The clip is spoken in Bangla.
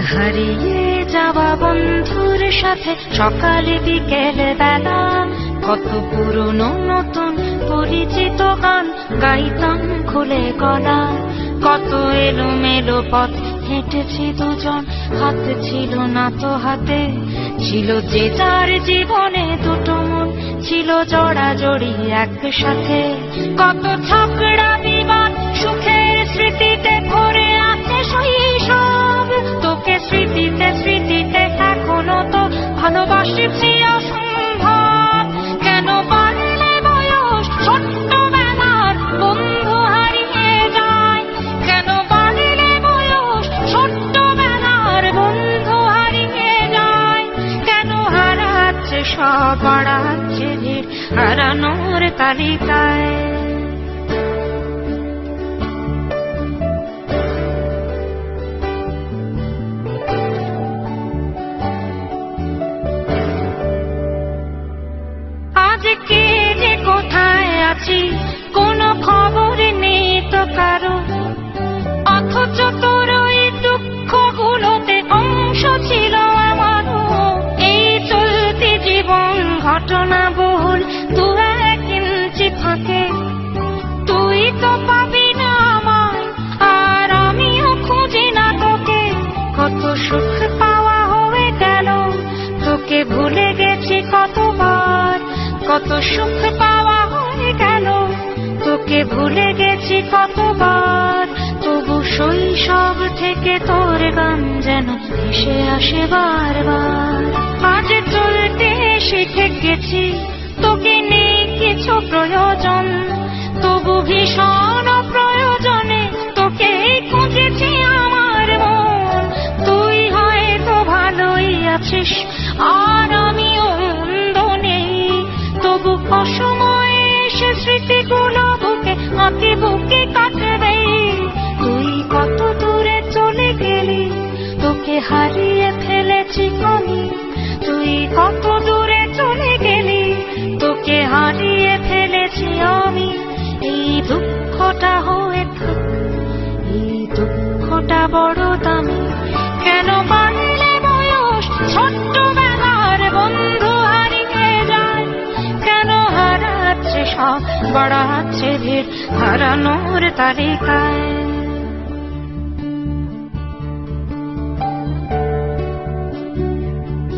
হারিয়ে যাওয়া বন্ধুর সাথে সকালে বিকেল বেলা কত পুরনো নতুন পরিচিত গান গাইতাম খুলে গলা। কত এলোমেলো পথ হেঁটেছি দুজন, হাত ছিল না তো হাতে। ছিল যে যার জীবনে দুটো মন, ছিল জড়াজড়ি একসাথে। কত ঝগড়া বিবাদ সুখের স্মৃতিতে ভরে আছে শৈশব। তোকে স্মৃতিতে স্মৃতিতে এখনো তো ভালোবাসছি অসম্ভব। কেন বাড়লে বয়স ছোট্টবেলার বন্ধু হারিয়ে যায়? কেন বাড়লে বয়স ছোট্টবেলার বন্ধু হারিয়ে যায়? কেন হারাচ্ছে সব, বাড়াচ্ছে ভিড় হারানোর তালিকায়? আজকে যে কোথায় আছি কোনো খবর নেই তো কারো, অথচ তোর ওই দুঃখগুলোতে অংশ ছিল আমারও। এই চলতি জীবন ঘটনা বহুল দু এক ইঞ্চি ফাঁকে। তুই তো পাবি না আমায়, আর আমিও খুঁজি না তোকে। কত সুখ পাওয়া হয়ে গেল, তোকে ভুলে গেছি কতবার। কত সুখ পাওয়া হয়ে গেল, তোকে ভুলে গেছি কতবার। তবু শৈশব থেকে তোর গান যেন ভেসে আসে বারবার। আজ চলতে শিখে গেছি, তোকে নেই কিছু প্রয়োজন। তবু ভীষণ প্রয়োজনে তোকে খুঁজেছি আমার মন। তুই হয়তো ভালোই আছিস, আর আমিও মন্দ নেই। তবু অসময়ে এসে স্মৃতিগুলো বুকে আঁকি বুকে কাটবে। তুই কত দূরে চলে গেলি, তোকে হারিয়ে ফেলেছি আমি। তুই কত দূরে চলে গেলি, তোকে হারিয়ে ফেলেছি আমি। এই দুঃখটা হয়ে থাক, এই দুঃখটা বড় দামি। কেন বাড়লে বয়স ছোট্টবেলার বন্ধু হারিয়ে যায়? কেন হারাচ্ছে সব, বাড়াচ্ছে ভিড় হারানোর তালিকায়?